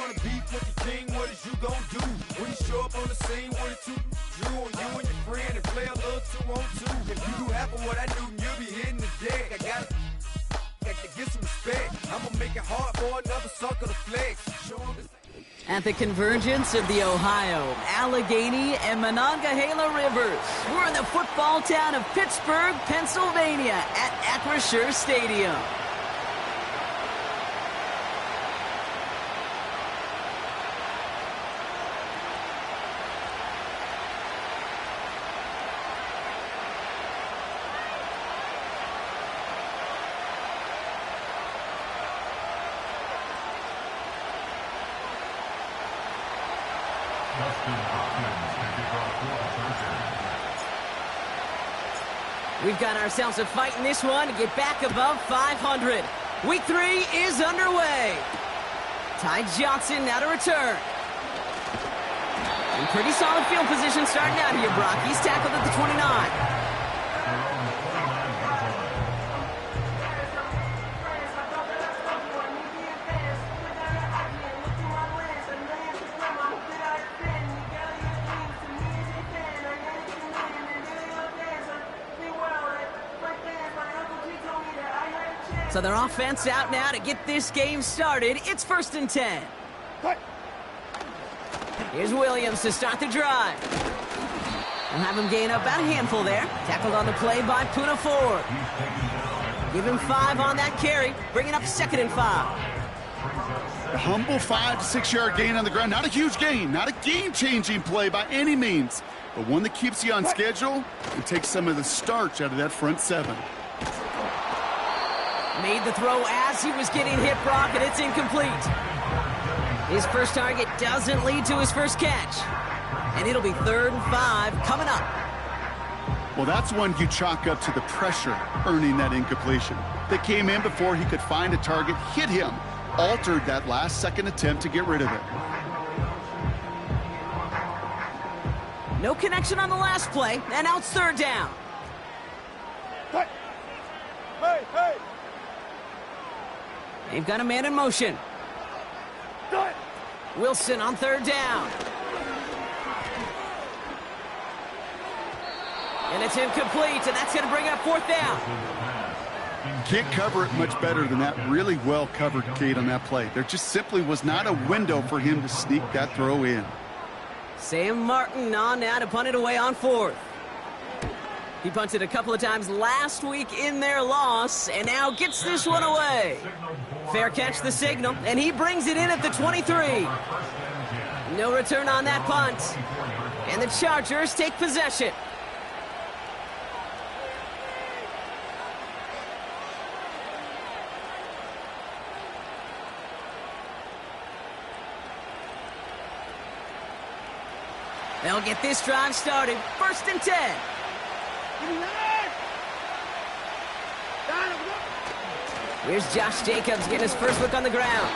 wanna beef with the king, what is you gon' do? When you show up on the scene, what it two drew on you and your friend and play a little 2-on-2. If you do half of what I do, you'll be hitting the deck. I gotta get some respect. I'ma make it hard for another sucker to flex. Show 'em this. At the convergence of the Ohio, Allegheny, and Monongahela rivers, we're in the football town of Pittsburgh, Pennsylvania at Acrisure Stadium. We've got ourselves a fight in this one to get back above 500. Week 3 is underway. Ty Johnson now to return. In pretty solid field position starting out here, Brock. He's tackled at the 29. So their offense out now to get this game started. It's 1st and 10. Here's Williams to start the drive. We'll have him gain up about a handful there. Tackled on the play by Puna Ford. Give him 5 on that carry. Bringing up 2nd and 5. A humble 5 to 6 yard gain on the ground. Not a huge gain. Not a game-changing play by any means. But one that keeps you on schedule and takes some of the starch out of that front 7. Made the throw as he was getting hit, Brock, and it's incomplete. His first target doesn't lead to his first catch. And it'll be 3rd and 5 coming up. Well, that's one you chalk up to the pressure earning that incompletion. That came in before he could find a target, hit him, altered that last-second attempt to get rid of it. No connection on the last play, and now it's 3rd down. Hey! They've got a man in motion. Wilson on 3rd down. And it's incomplete, and that's going to bring up 4th down. Can't cover it much better than that really well-covered gate on that play. There just simply was not a window for him to sneak that throw in. Sam Martin on now to punt it away on 4th. He punted a couple of times last week in their loss, and now gets this one away. Fair catch the signal, and he brings it in at the 23. No return on that punt. And the Chargers take possession. They'll get this drive started. 1st and 10. Here's Josh Jacobs getting his first look on the ground.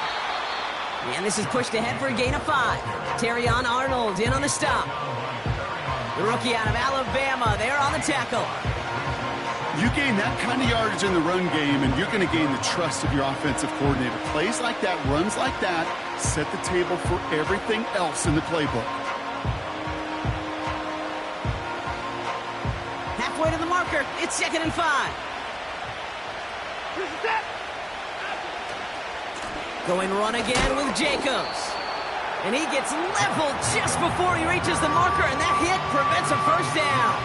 And this is pushed ahead for a gain of 5. Terrion Arnold in on the stop. The rookie out of Alabama there on the tackle. You gain that kind of yardage in the run game, and you're going to gain the trust of your offensive coordinator. Plays like that, runs like that, set the table for everything else in the playbook. Halfway to the marker, it's 2nd and 5. Going run again with Jacobs. And he gets leveled just before he reaches the marker, and that hit prevents a 1st down.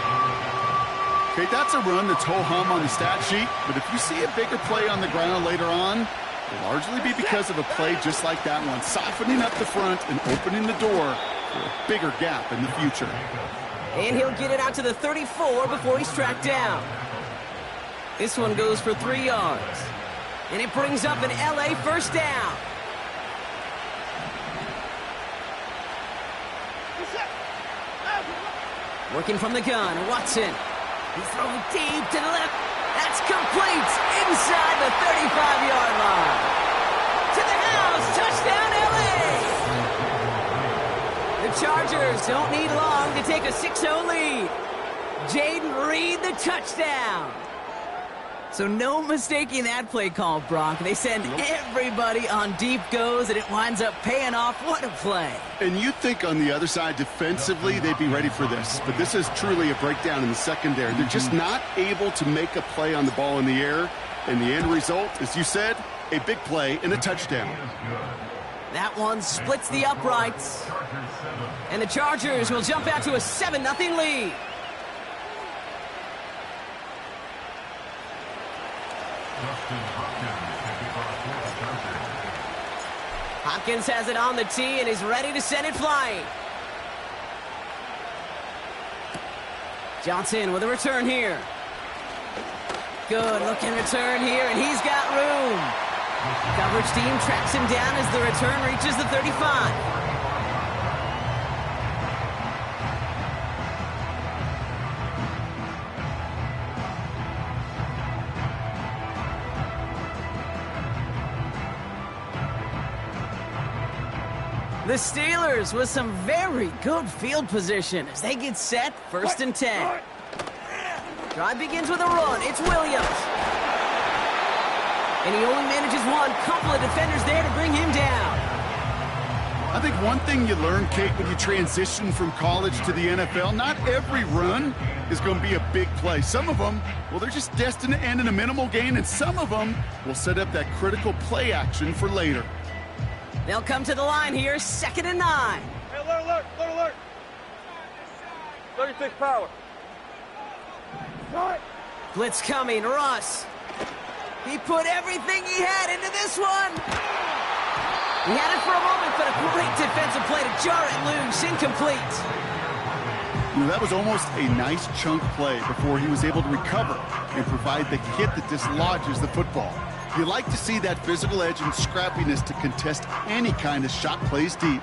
Okay, that's a run that's ho-hum on the stat sheet, but if you see a bigger play on the ground later on, it'll largely be because of a play just like that one, softening up the front and opening the door for a bigger gap in the future. And he'll get it out to the 34 before he's tracked down. This one goes for 3 yards. And it brings up an LA 1st down. Working from the gun, Watson. He's throwing deep to the left. That's complete inside the 35-yard line. To the house, touchdown LA! The Chargers don't need long to take a 6-0 lead. Jaden Reed the touchdown. So no mistaking that play call, Brock. They send everybody on deep goes, and it winds up paying off. What a play. And you'd think on the other side, defensively, they'd be ready for this. But this is truly a breakdown in the secondary. They're just not able to make a play on the ball in the air. And the end result, as you said, a big play and a touchdown. That one splits the uprights. And the Chargers will jump out to a 7-0 lead. Hopkins has it on the tee and is ready to send it flying. Johnson with a return here. Good looking return here, and he's got room. Coverage team tracks him down as the return reaches the 35. The Steelers with some very good field position as they get set, 1st and 10. Drive begins with a run. It's Williams. And he only manages one. Couple of defenders there to bring him down. I think one thing you learn, Kate, when you transition from college to the NFL, not every run is going to be a big play. Some of them, well, they're just destined to end in a minimal gain, and some of them will set up that critical play action for later. They'll come to the line here, 2nd and 9. Hey, alert. 36 power. Blitz coming, Russ. He put everything he had into this one. He had it for a moment, but a great defensive play to jar it loose, incomplete. You know, that was almost a nice chunk play before he was able to recover and provide the hit that dislodges the football. You like to see that physical edge and scrappiness to contest any kind of shot plays deep.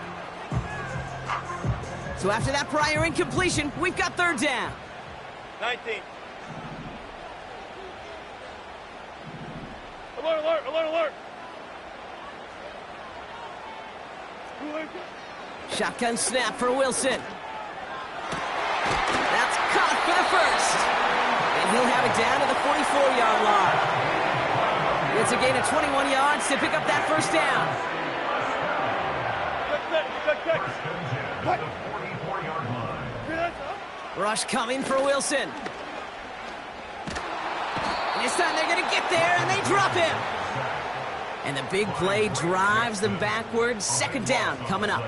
So after that prior incompletion, we've got 3rd down. 19. Alert. Shotgun snap for Wilson. That's caught for the 1st. And he'll have it down to the 44-yard line. It's a gain of 21 yards to pick up that 1st down. Rush coming for Wilson. And this time they're going to get there, and they drop him. And the big play drives them backwards. 2nd down coming up.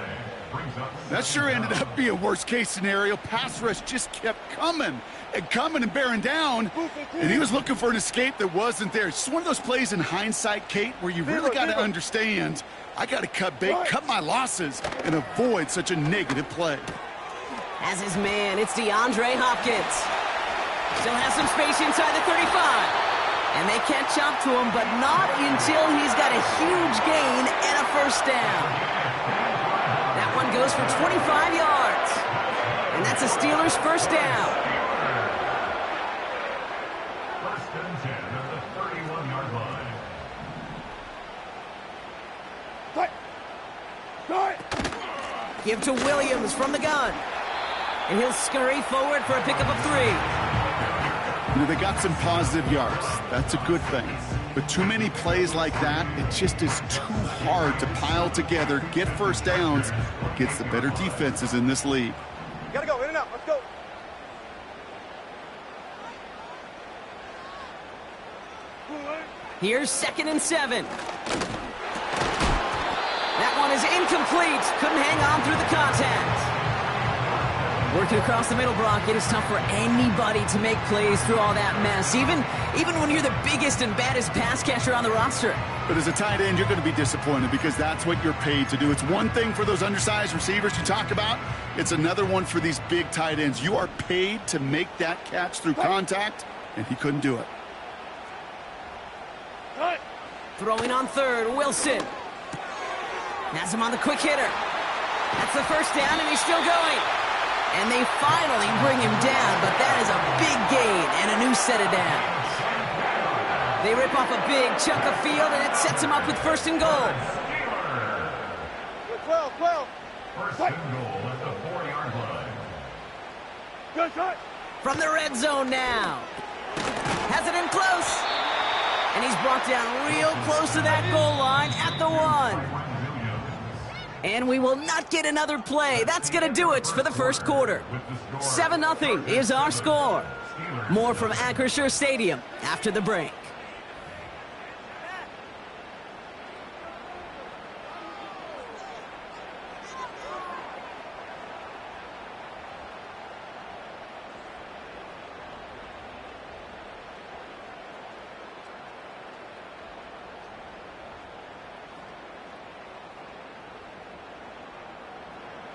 That sure ended up being a worst-case scenario. Pass rush just kept coming and bearing down, and he was looking for an escape that wasn't there. It's just one of those plays in hindsight, Kate, where you really got to understand, I got to cut bait, cut my losses, and avoid such a negative play. As his man, it's DeAndre Hopkins. Still has some space inside the 35. And they catch up to him, but not until he's got a huge gain and a 1st down. That one goes for 25 yards. And that's a Steelers 1st down. 1st and 10 at the 31-yard line. Give to Williams from the gun. And he'll scurry forward for a pickup of 3. You know, they got some positive yards. That's a good thing. But too many plays like that, it just is too hard to pile together, get 1st downs against the better defenses in this league. Gotta go, in and out, let's go. Here's 2nd and 7. That one is incomplete. Couldn't hang on through the contact. Working across the middle, Brock, it is tough for anybody to make plays through all that mess, even when you're the biggest and baddest pass catcher on the roster. But as a tight end, you're going to be disappointed because that's what you're paid to do. It's one thing for those undersized receivers you talk about. It's another one for these big tight ends. You are paid to make that catch through contact, and he couldn't do it. Throwing on 3rd, Wilson. Has him on the quick hitter. That's the 1st down, and he's still going. And they finally bring him down, but that is a big gain and a new set of downs. They rip off a big chunk of field, and it sets him up with 1st and goal. 12. 1st and goal at the 4-yard line. Good shot. From the red zone now. Has it in close. And he's brought down real close to that goal line at the 1. And we will not get another play. That's going to do it for the first quarter. 7-0 is our score. More from Acrisure Stadium after the break.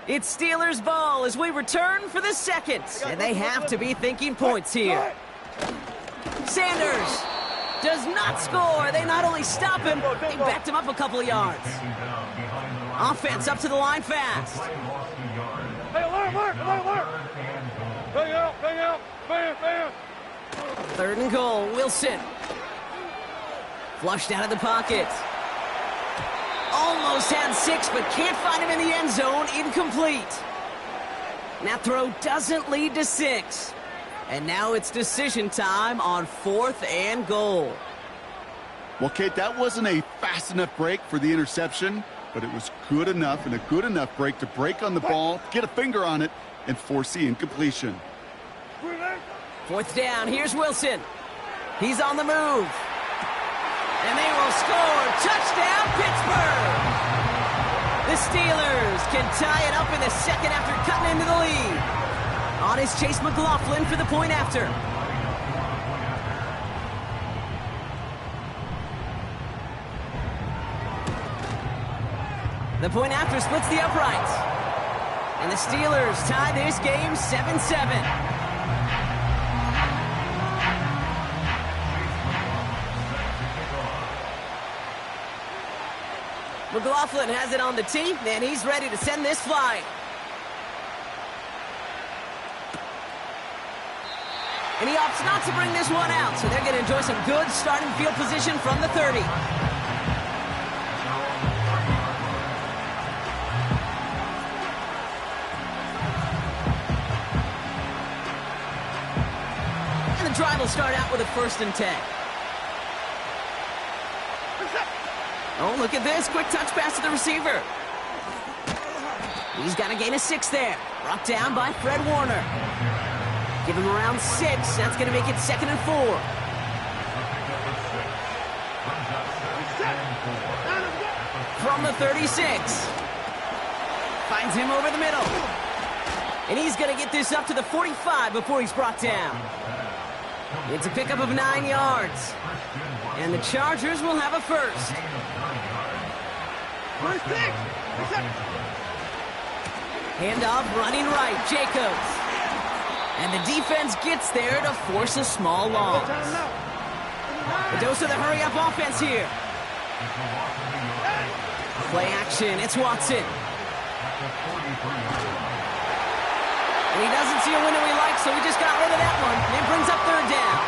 It's Steelers ball as we return for the second. And they have to be thinking points here. Sanders does not score. They not only stop him, they backed him up a couple of yards. Offense up to the line fast. Hey, alert! Bang out! Bam! 3rd and goal, Wilson. Flushed out of the pocket. Almost had 6, but can't find him in the end zone. Incomplete. And that throw doesn't lead to 6. And now it's decision time on 4th and goal. Well, Kate, that wasn't a fast enough break for the interception, but it was good enough and a good enough break to break on the ball, get a finger on it, and force the incompletion. 4th down, here's Wilson. He's on the move. And they will score. Touchdown, Pittsburgh! The Steelers can tie it up in the second after cutting into the lead. On is Chase McLaughlin for the point after. The point after splits the uprights. And the Steelers tie this game 7-7. McLaughlin has it on the tee, and he's ready to send this flying. And he opts not to bring this one out, so they're going to enjoy some good starting field position from the 30. And the drive will start out with a 1st and 10. Oh, look at this. Quick touch pass to the receiver. He's got a gain of 6 there. Brought down by Fred Warner. Give him around 6. That's going to make it 2nd and 4. From the 36. Finds him over the middle. And he's going to get this up to the 45 before he's brought down. It's a pickup of 9 yards. And the Chargers will have a 1st. Handoff running right, Jacobs. And the defense gets there to force a small loss. A dose of the hurry-up offense here. Play action, it's Watson. And he doesn't see a window he likes, so he just got rid of that one. And brings up 3rd down.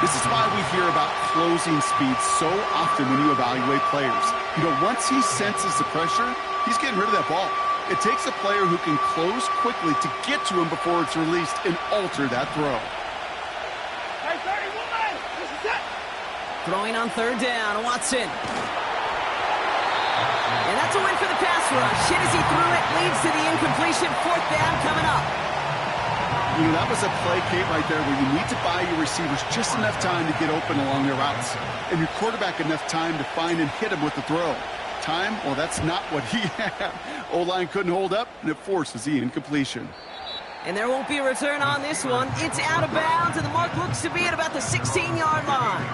This is why we hear about closing speed so often when you evaluate players. You know, once he senses the pressure, he's getting rid of that ball. It takes a player who can close quickly to get to him before it's released and alter that throw. Hey, 31! This is it! Throwing on 3rd down, Watson. And that's a win for the pass rush. Hit as he threw it, leads to the incompletion. 4th down coming up. You know, that was a play, Kate, right there where you need to buy your receivers just enough time to get open along their routes. And your quarterback enough time to find and hit him with the throw. Time? Well, that's not what he had. O-line couldn't hold up, and it forces the incompletion. And there won't be a return on this one. It's out of bounds, and the mark looks to be at about the 16-yard line.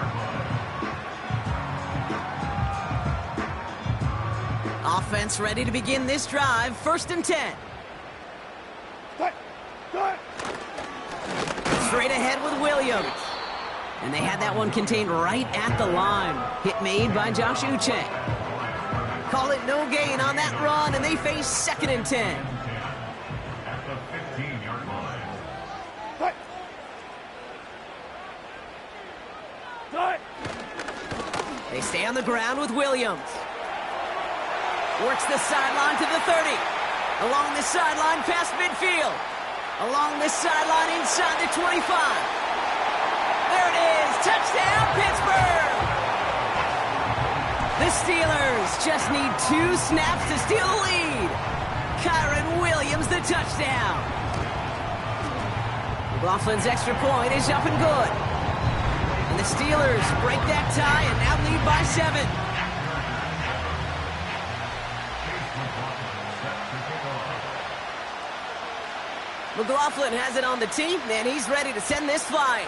Offense ready to begin this drive. 1st and 10. Straight ahead with Williams. And they had that one contained right at the line. Hit made by Josh Uche. Call it no gain on that run, and they face 2nd and 10. At the 15-yard line. They stay on the ground with Williams. Works the sideline to the 30. Along the sideline past midfield. Along the sideline inside the 25. There it is. Touchdown, Pittsburgh! The Steelers just need 2 snaps to steal the lead. Kyron Williams, the touchdown. McLaughlin's extra point is up and good. And the Steelers break that tie and now lead by 7. McLaughlin has it on the tee, and he's ready to send this flying.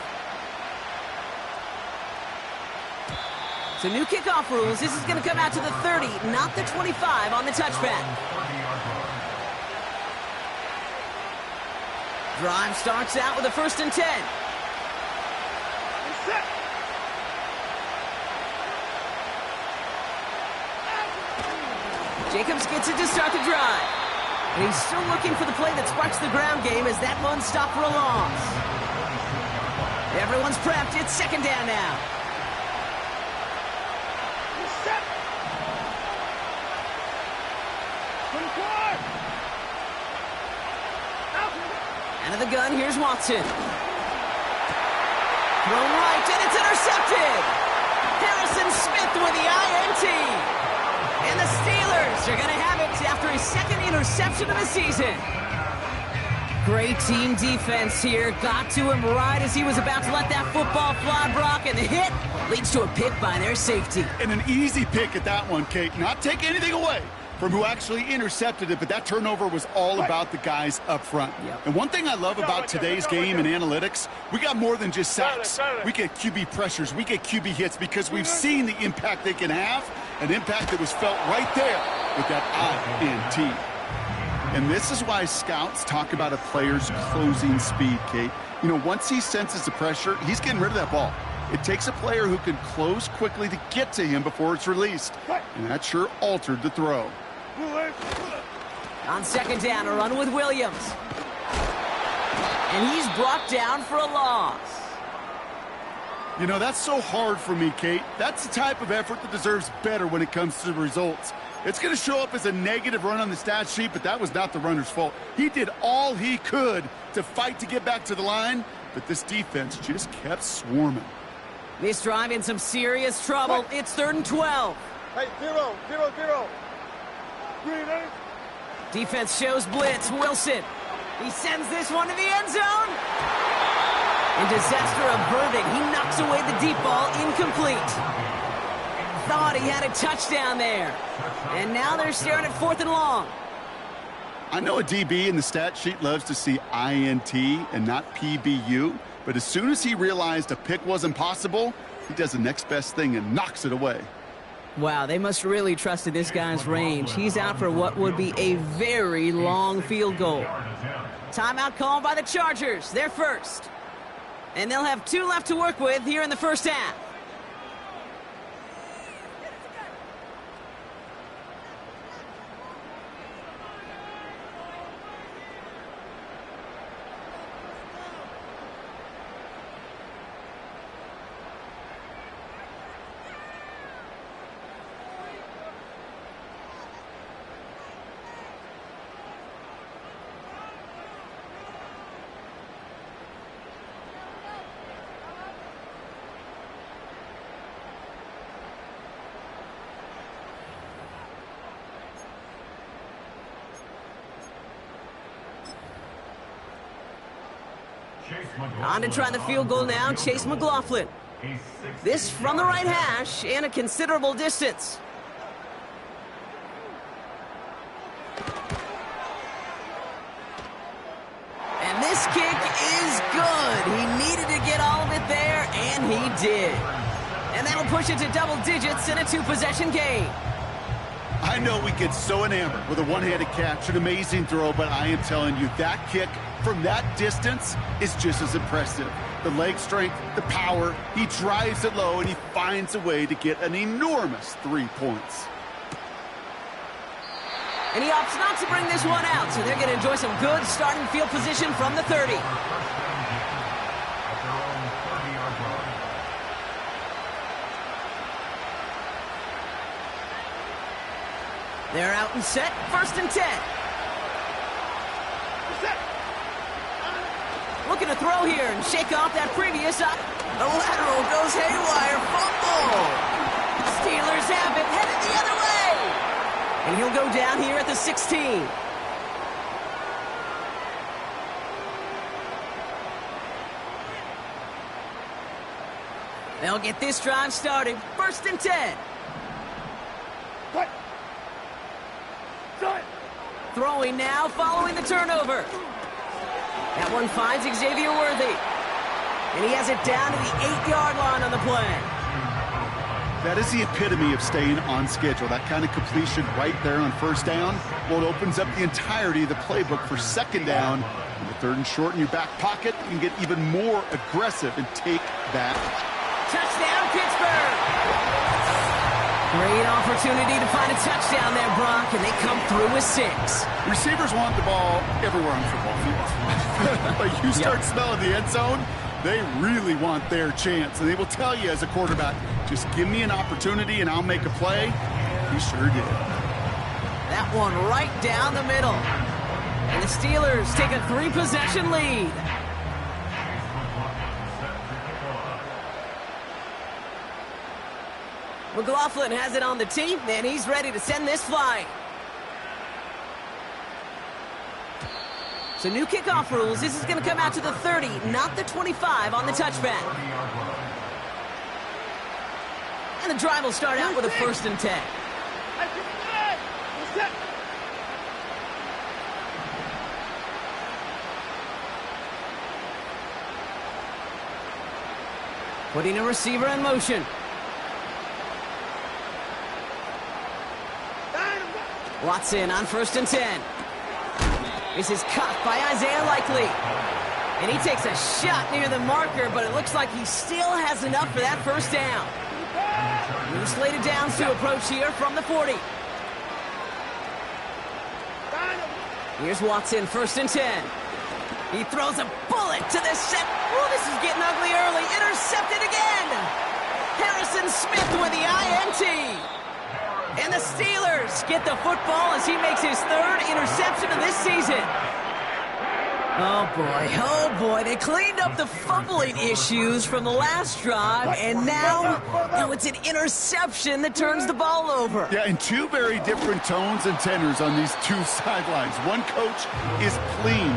So new kickoff rules. This is going to come out to the 30, not the 25 on the touchpad. Drive starts out with a 1st and 10. Jacobs gets it to start the drive. And he's still looking for the play that sparks the ground game as that one stopped for a loss. Everyone's prepped. It's 2nd down now. Out of the gun, here's Watson. Thrown right, and it's intercepted. Harrison Smith with the INT. And the Steelers are going to have it after his 2nd interception of the season. Great team defense here. Got to him right as he was about to let that football fly, Brock, and the hit leads to a pick by their safety. And an easy pick at that one, Kate. Not take anything away from who actually intercepted it, but that turnover was all about the guys up front. Yep. And one thing I love about today's game and analytics, we got more than just sacks. We get QB pressures, we get QB hits because we've seen the impact they can have, an impact that was felt right there with that INT. And this is why scouts talk about a player's closing speed, Kate. You know, once he senses the pressure, he's getting rid of that ball. It takes a player who can close quickly to get to him before it's released. And that sure altered the throw. On 2nd down, a run with Williams. And he's brought down for a loss. You know, that's so hard for me, Kate. That's the type of effort that deserves better when it comes to the results. It's going to show up as a negative run on the stat sheet, but that was not the runner's fault. He did all he could to fight to get back to the line, but this defense just kept swarming. This drive in some serious trouble. It's 3rd and 12. Hey, 0, 0, 0. Green, eh? Defense shows blitz. Wilson. He sends this one to the end zone. And disaster averted. He knocks away the deep ball. Incomplete. Thought he had a touchdown there. And now they're staring at 4th and long. I know a DB in the stat sheet loves to see INT and not PBU, but as soon as he realized a pick wasn't possible, he does the next best thing and knocks it away. Wow, they must really trusted this guy's range. He's out for what would be a very long field goal. Timeout called by the Chargers. They're first. And they'll have 2 left to work with here in the 1st half. On to try the field goal now, Chase McLaughlin. This from the right hash and a considerable distance. And this kick is good. He needed to get all of it there, and he did. And that'll push it to double digits in a 2-possession game. I know we get so enamored with a one-handed catch, an amazing throw, but I am telling you, that kick from that distance is just as impressive. The leg strength, the power, he drives it low, and he finds a way to get an enormous 3 points. And he opts not to bring this one out, so they're going to enjoy some good starting field position from the 30. They're out and set, 1st and 10. Look looking to throw here and shake off that previous... The lateral goes haywire. Fumble. Steelers have it, headed the other way. And he'll go down here at the 16. They'll get this drive started. 1st and 10. Throwing now, following the turnover. That one finds Xavier Worthy. And he has it down to the 8-yard line on the play. That is the epitome of staying on schedule. That kind of completion right there on 1st down. Well, it opens up the entirety of the playbook for 2nd down. In the 3rd and short in your back pocket, you can get even more aggressive and take that. Touchdown, Pittsburgh! Great opportunity to find a touchdown there, Brock, and they come through with 6. Receivers want the ball everywhere on football fields. But you start smelling the end zone, they really want their chance. And they will tell you as a quarterback, just give me an opportunity and I'll make a play. He sure did. That one right down the middle. And the Steelers take a 3-possession lead. McLaughlin has it on the tee, and he's ready to send this flying. So new kickoff rules. This is going to come out to the 30, not the 25 on the touchback. And the drive will start out with a 1st and 10. Putting a receiver in motion. Watson on 1st and 10. This is caught by Isaiah Likely. And he takes a shot near the marker, but it looks like he still has enough for that 1st down. New slated downs to approach here from the 40. Here's Watson, 1st and 10. He throws a bullet to the set. Oh, this is getting ugly early. Intercepted again. Harrison Smith with the INT. And the Steelers get the football as he makes his 3rd interception of this season. Oh boy, they cleaned up the fumbling issues from the last drive, and now it's an interception that turns the ball over. Yeah, and 2 very different tones and tenors on these 2 sidelines. One coach is clean,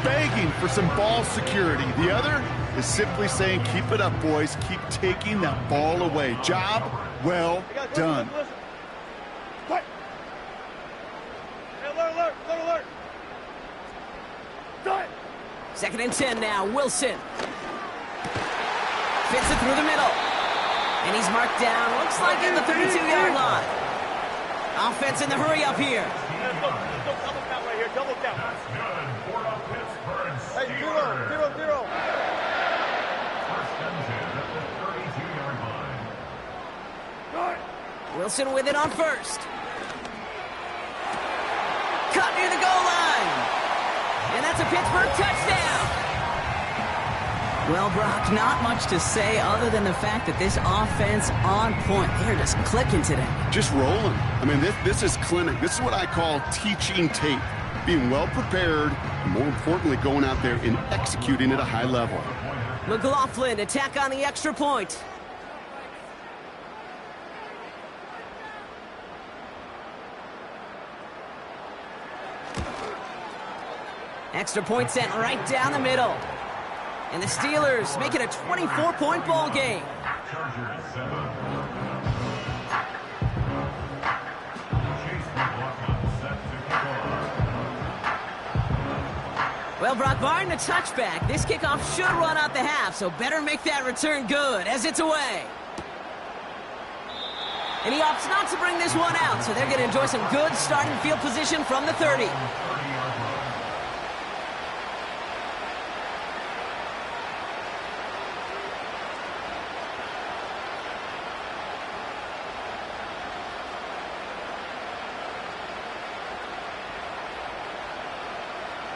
begging for some ball security. The other is simply saying, keep it up, boys. Keep taking that ball away. Job well done. Alert! 2nd and 10 now. Wilson fits it through the middle. And he's marked down, looks like in the 32-yard line. Offense in the hurry up here. Double count right here. Double count. That's good for the Pittsburgh Hey, Steelers. 0. 1st and 10 at the 32-yard line. Wilson with it on 1st. Cut near the goal line. And that's a Pittsburgh touchdown. Well, Brock, not much to say other than the fact that this offense on point. They're just clicking today. Just rolling. I mean, this is clinic. This is what I call teaching tape. Being well prepared, and more importantly, going out there and executing at a high level. McLaughlin, attack on the extra point. Extra point sent right down the middle. And the Steelers make it a 24-point ball game. Chargers 7. Chase McLaughlin set to kick off. Well, Brock, barring the touchback, this kickoff should run out the half, so better make that return good as it's away. And he opts not to bring this one out, so they're going to enjoy some good starting field position from the 30.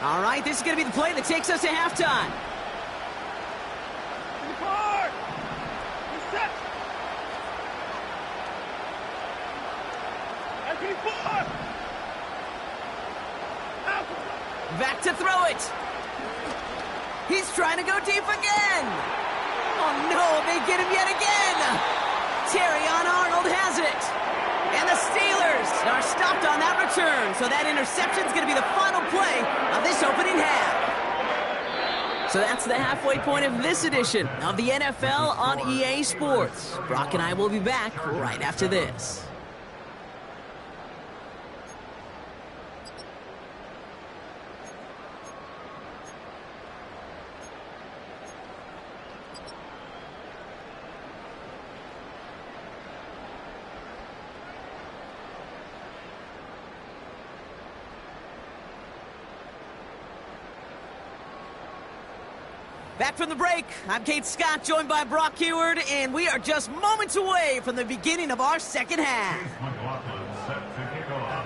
All right, this is going to be the play that takes us to halftime. Back to throw it. He's trying to go deep again. Oh, no, they get him yet again. Terrion Arnold has it. And the Steelers are stopped on that return, so that interception's going to be the final play of this opening half. So that's the halfway point of this edition of the NFL on EA Sports. Brock and I will be back right after this. Back from the break, I'm Kate Scott, joined by Brock Heward, and we are just moments away from the beginning of our second half. McLaughlin set to kick off.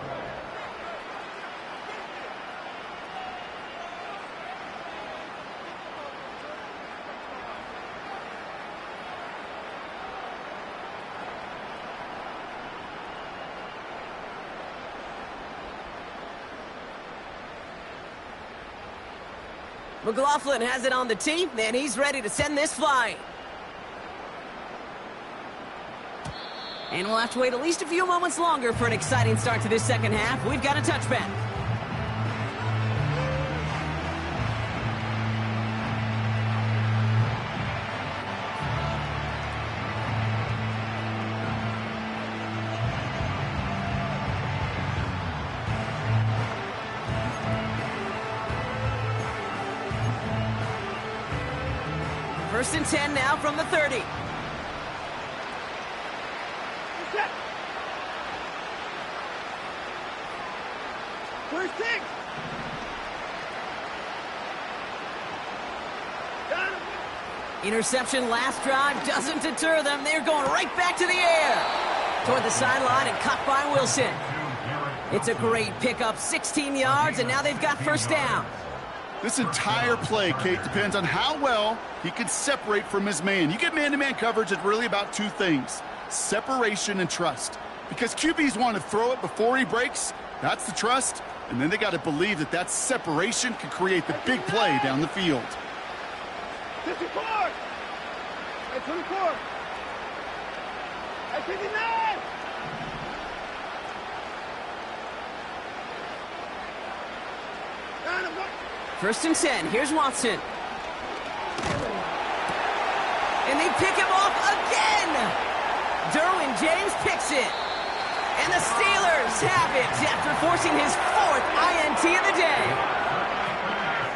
McLaughlin has it on the tee, and he's ready to send this flying. And we'll have to wait at least a few moments longer for an exciting start to this second half. We've got a touchback. First and 10 now from the 30. First six. Interception last drive doesn't deter them. They're going right back to the air. Toward the sideline and caught by Wilson. It's a great pickup, 16 yards, and now they've got first down. This entire play, Kate, depends on how well he can separate from his man. You get man-to-man coverage, it's really about two things, separation and trust. Because QBs want to throw it before he breaks, that's the trust, and then they got to believe that that separation can create the big play down the field. 54. At 24. At 59. First and 10, here's Watson. And they pick him off again! Derwin James picks it. And the Steelers have it after forcing his fourth INT of the day.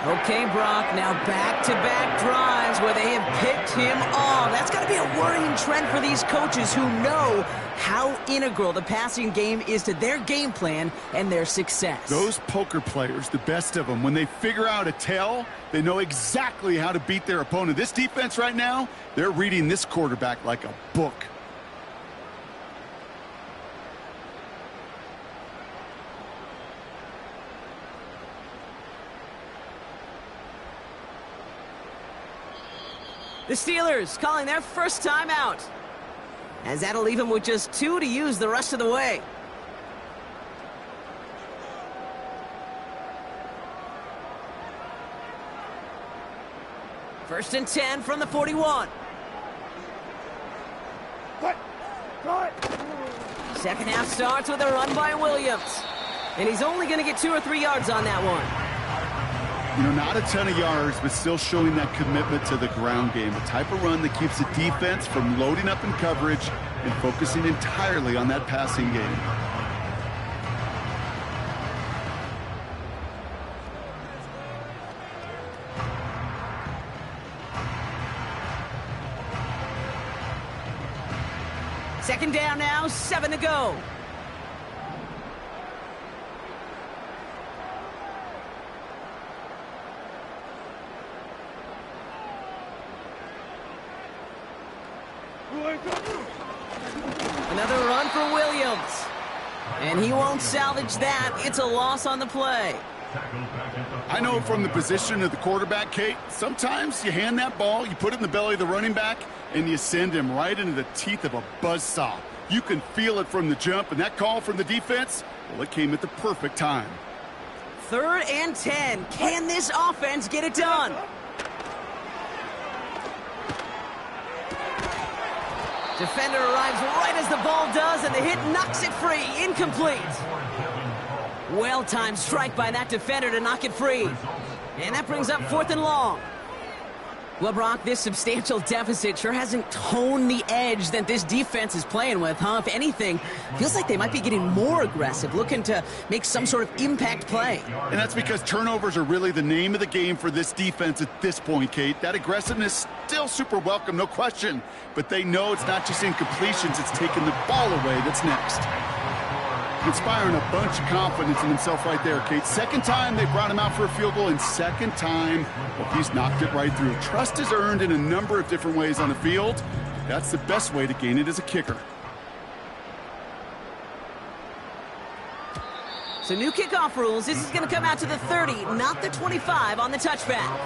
Okay, Brock, now back-to-back drives where they have picked him off. That's got to be a worrying trend for these coaches who know how integral the passing game is to their game plan and their success. Those poker players, the best of them, when they figure out a tell, they know exactly how to beat their opponent. This defense right now, they're reading this quarterback like a book. The Steelers calling their first time out, as that'll leave them with just 2 to use the rest of the way. First and 10 from the 41. Second half starts with a run by Williams. And he's only going to get 2 or 3 yards on that one. You know, not a ton of yards, but still showing that commitment to the ground game. A type of run that keeps the defense from loading up in coverage and focusing entirely on that passing game. Second down now, 7 to go. Another run for Williams. And he won't salvage that. It's a loss on the play. I know from the position of the quarterback, Kate, sometimes you hand that ball, you put it in the belly of the running back, and you send him right into the teeth of a buzzsaw. You can feel it from the jump, and that call from the defense, well, it came at the perfect time. 3rd and 10. Can this offense get it done? Defender arrives right as the ball does, and the hit knocks it free. Incomplete. Well-timed strike by that defender to knock it free. And that brings up 4th and long. Well, Brock, this substantial deficit sure hasn't toned the edge that this defense is playing with, huh? If anything, feels like they might be getting more aggressive, looking to make some sort of impact play. And that's because turnovers are really the name of the game for this defense at this point, Kate. That aggressiveness still super welcome, no question. But they know it's not just incompletions, it's taking the ball away that's next. Inspiring a bunch of confidence in himself right there, Kate. Second time they brought him out for a field goal, and second time, well, he's knocked it right through. Trust is earned in a number of different ways on the field. That's the best way to gain it as a kicker. So new kickoff rules. This is going to come out to the 30, not the 25 on the touchback.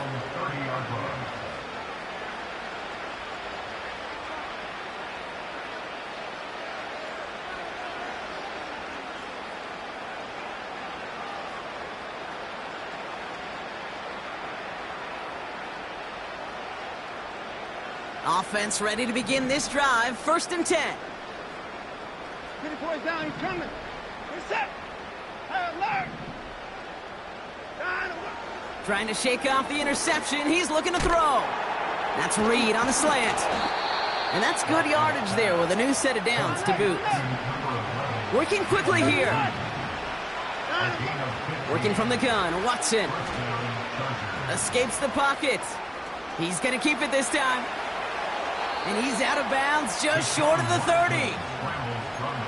Offense ready to begin this drive. 1st and 10. Get the boys down. He's coming. Get set. Hey, alert. Trying to shake off the interception. He's looking to throw. That's Reed on the slant. And that's good yardage there with a new set of downs to boot. Working quickly here. Working from the gun. Watson. Escapes the pocket. He's going to keep it this time. And he's out of bounds just short of the 30.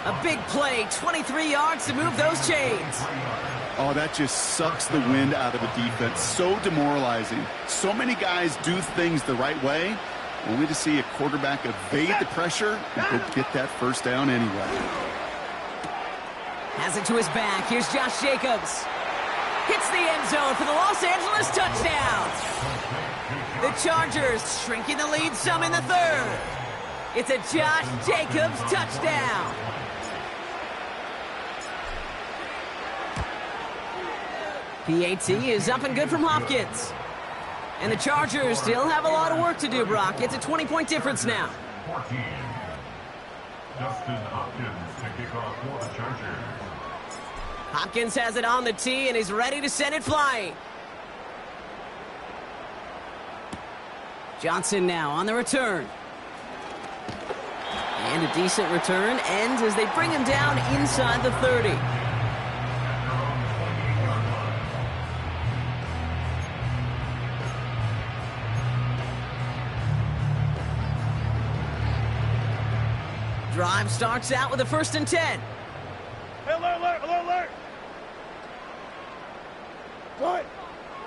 A big play, 23 yards to move those chains. Oh, that just sucks the wind out of a defense. So demoralizing. So many guys do things the right way, only to see a quarterback evade the pressure and go get that first down anyway. Has it to his back. Here's Josh Jacobs. Hits the end zone for the Los Angeles touchdown. The Chargers shrinking the lead some in the 3rd. It's a Josh Jacobs touchdown. PAT is up and good from Hopkins. And the Chargers still have a lot of work to do, Brock. It's a 20-point difference now. 14. Justin Hopkins to kick off for the Chargers. Hopkins has it on the tee, and he's ready to send it flying. Johnson now on the return. And a decent return ends as they bring him down inside the 30. Drive starts out with a 1st and 10. Hey, alert, alert, alert, alert. What?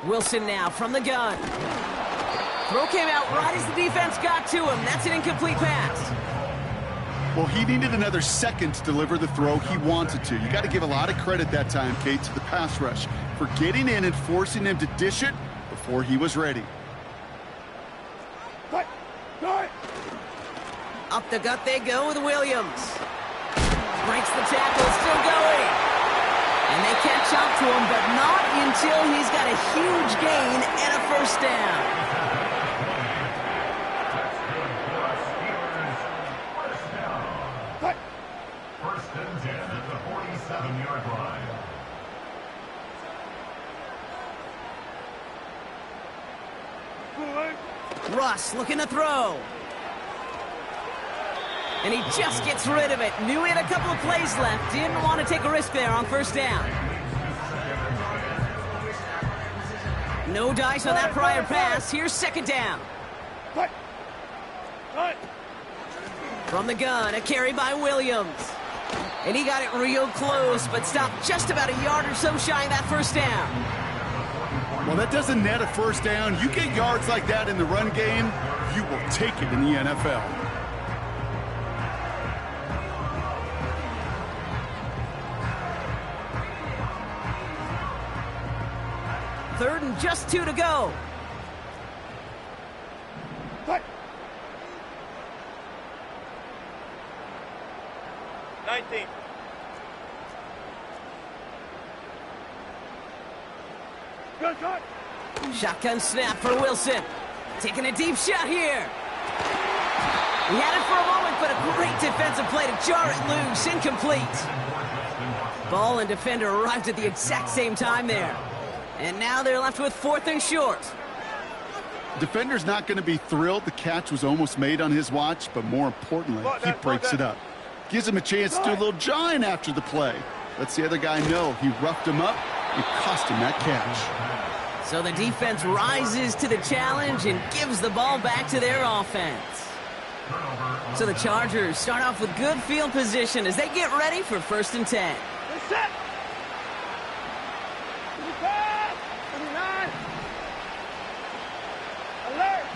Wilson now from the gun. Throw came out right as the defense got to him. That's an incomplete pass. Well, he needed another second to deliver the throw he wanted to. You got to give a lot of credit that time, Kate, to the pass rush for getting in and forcing him to dish it before he was ready. What? What? Up the gut they go with Williams. Breaks the tackle, still going. And they catch up to him, but not until he's got a huge gain and a first down. What? 1st and 10 at the 47-yard line. Russ looking to throw. And he just gets rid of it. Knew he had a couple of plays left. Didn't want to take a risk there on 1st down. No dice on that prior pass. Here's 2nd down. What? What? From the gun, a carry by Williams. And he got it real close, but stopped just about a yard or so shy of that 1st down. Well, that doesn't net a 1st down. You get yards like that in the run game, you will take it in the NFL. 3rd and just 2 to go. What? 19. Good, good. Shotgun snap for Wilson. Taking a deep shot here. He had it for a moment but a great defensive play to jar it loose. Incomplete. Ball and defender arrived at the exact same time there. And now they're left with 4th and short. Defender's not going to be thrilled the catch was almost made on his watch, but more importantly, he breaks it up. Gives him a chance to do a little jawing after the play. Lets the other guy know he roughed him up and cost him that catch. So the defense rises to the challenge and gives the ball back to their offense. So the Chargers start off with good field position as they get ready for 1st and 10. Set. 25, 29. Alert.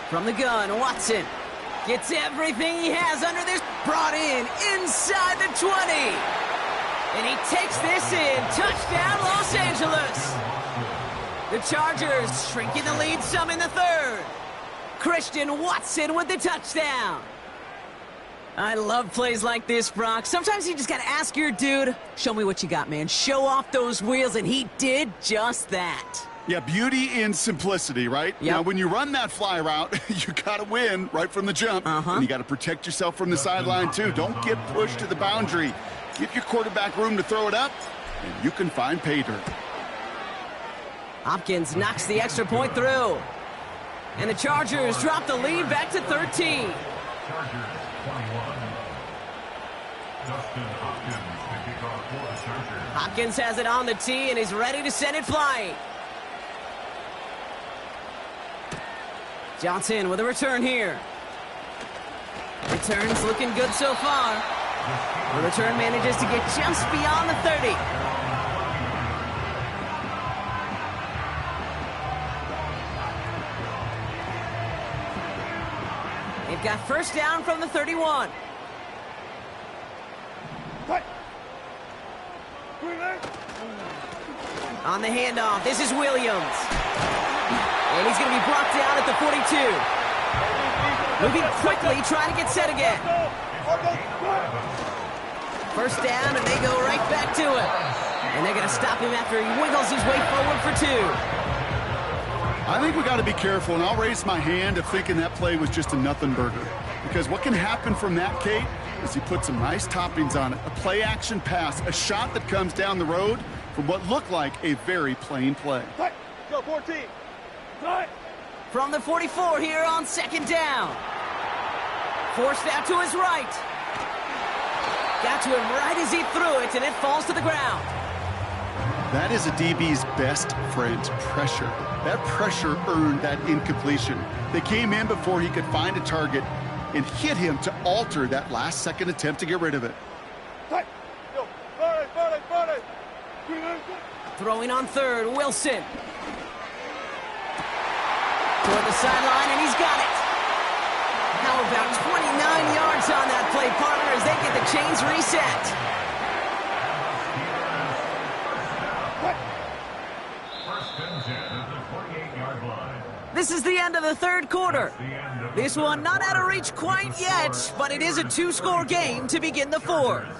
From the gun, Watson gets everything he has under this. Brought in inside the 20. And he takes this in. Touchdown, Los Angeles. The Chargers shrinking the lead some in the 3rd. Christian Watson with the touchdown. I love plays like this, Brock. Sometimes you just got to ask your dude, show me what you got, man. Show off those wheels, and he did just that. Yeah, beauty in simplicity, right? Yep. Now, when you run that fly route, you got to win right from the jump. And you got to protect yourself from the sideline, too. Don't get pushed to the boundary. Give your quarterback room to throw it up, and you can find pay dirt. Hopkins knocks the extra point through. And the Chargers drop the lead back to 13. Chargers 21. Justin Hopkins to kick off for the Chargers. Hopkins has it on the tee and is ready to send it flying. Johnson with a return here. Return's looking good so far. The return manages to get just beyond the 30. They've got 1st down from the 31. On the handoff, this is Williams. And he's going to be brought down at the 42. Moving quickly, trying to get set again. 1st down, and they go right back to it. And they're going to stop him after he wiggles his way forward for 2. I think we got to be careful, and I'll raise my hand of thinking that play was just a nothing burger. Because what can happen from that, Kate, is he put some nice toppings on it. A play-action pass, a shot that comes down the road from what looked like a very plain play. Go 14. From the 44 here on 2nd down. Forced out to his right. Got to him right as he threw it, and it falls to the ground. That is a DB's best friend, pressure. That pressure earned that incompletion. They came in before he could find a target and hit him to alter that last-second attempt to get rid of it. Throwing on 3rd, Wilson. Toward the sideline, and he's got it. How about 29 yards on that play, partner, as they get the chains reset. This is the end of the 3rd quarter. This one not out of reach quite yet, but it is a 2-score game to begin the 4th.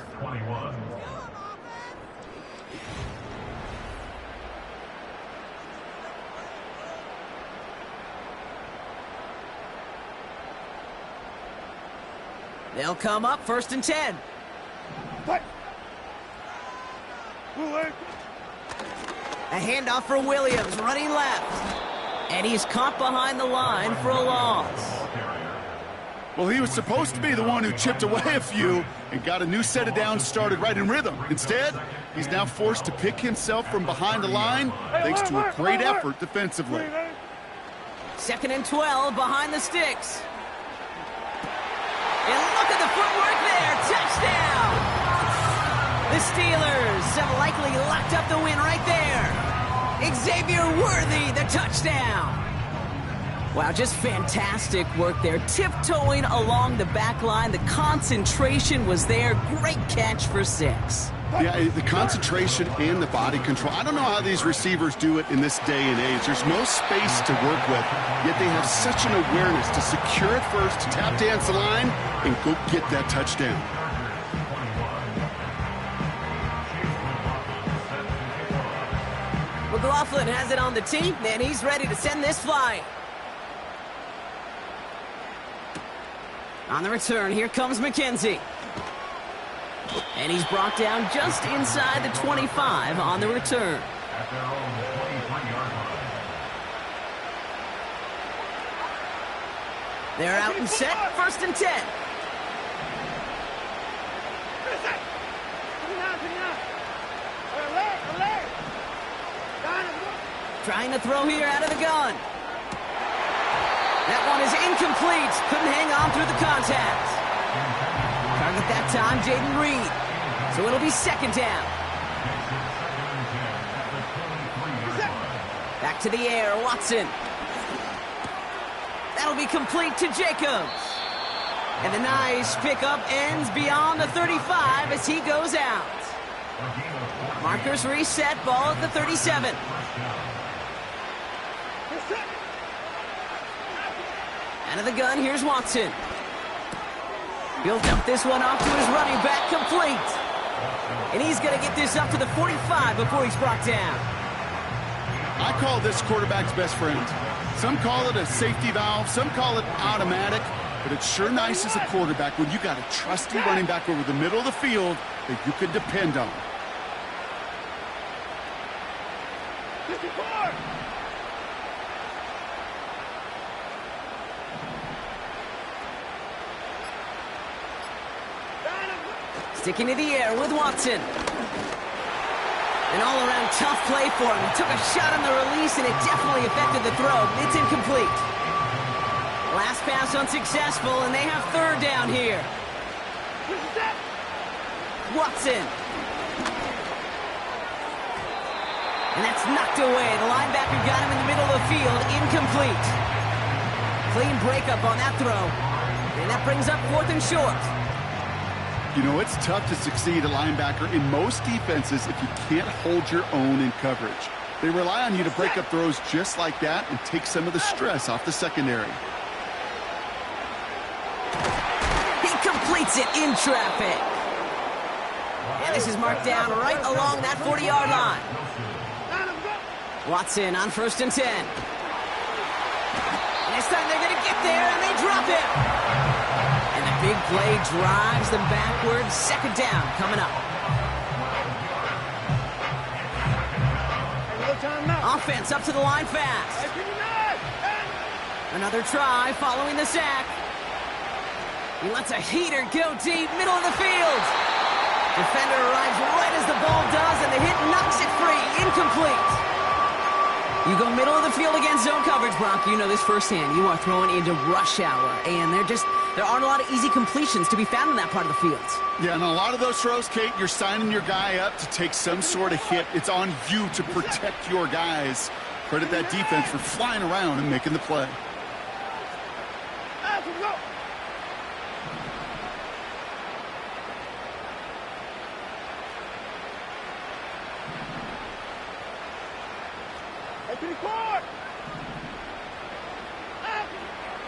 They'll come up 1st and 10. A handoff for Williams, running left. And he's caught behind the line for a loss. Well, he was supposed to be the one who chipped away a few and got a new set of downs started right in rhythm. Instead, he's now forced to pick himself from behind the line thanks to a great effort defensively. 2nd and 12 behind the sticks. And look at the footwork there. Touchdown! The Steelers have likely locked up the win right there. Xavier Worthy, the touchdown. Wow, just fantastic work there. Tiptoeing along the back line. The concentration was there. Great catch for 6. Yeah, the concentration and the body control. I don't know how these receivers do it in this day and age. There's no space to work with, yet they have such an awareness to secure it first, to tap dance the line, and go get that touchdown. McLaughlin has it on the tee, and he's ready to send this flying. On the return, here comes McKenzie. And he's brought down just inside the 25 on the return. At their own 23-yard line. They're out and set, 1st and 10. Trying to throw here out of the gun. That one is incomplete. Couldn't hang on through the contact. Target that time, Jaden Reed. So it'll be 2nd down. Back to the air, Watson. That'll be complete to Jacobs. And the nice pickup ends beyond the 35 as he goes out. Markers reset, ball at the 37. Out of the gun, here's Watson. He'll dump this one off to his running back, complete. And he's going to get this up to the 45 before he's brought down. I call this quarterback's best friend. Some call it a safety valve, some call it automatic, but it's sure nice as a quarterback when you got a trusty running back over the middle of the field that you can depend on. 54! Sticking to the air with Watson. An all-around tough play for him. He took a shot on the release, and it definitely affected the throw. It's incomplete. Last pass unsuccessful, and they have 3rd down here. Watson. And that's knocked away. The linebacker got him in the middle of the field. Incomplete. Clean breakup on that throw. And that brings up 4th and short. You know, it's tough to succeed at linebacker in most defenses if you can't hold your own in coverage. They rely on you to break up throws just like that and take some of the stress off the secondary. He completes it in traffic. And this is marked down right along that 40-yard line. Watson on 1st and 10. And this time they're going to get there, and they drop it. And the big play drives them backwards. 2nd down coming up. Offense up to the line fast. Another try following the sack. He lets a heater go deep, middle of the field. Defender arrives right as the ball does, and the hit knocks it free. Incomplete. You go middle of the field against zone coverage, Brock. You know this firsthand. You are throwing into rush hour, and there aren't a lot of easy completions to be found in that part of the field. Yeah, and a lot of those throws, Kate, you're signing your guy up to take some sort of hit. It's on you to protect your guys. Credit that defense for flying around and making the play.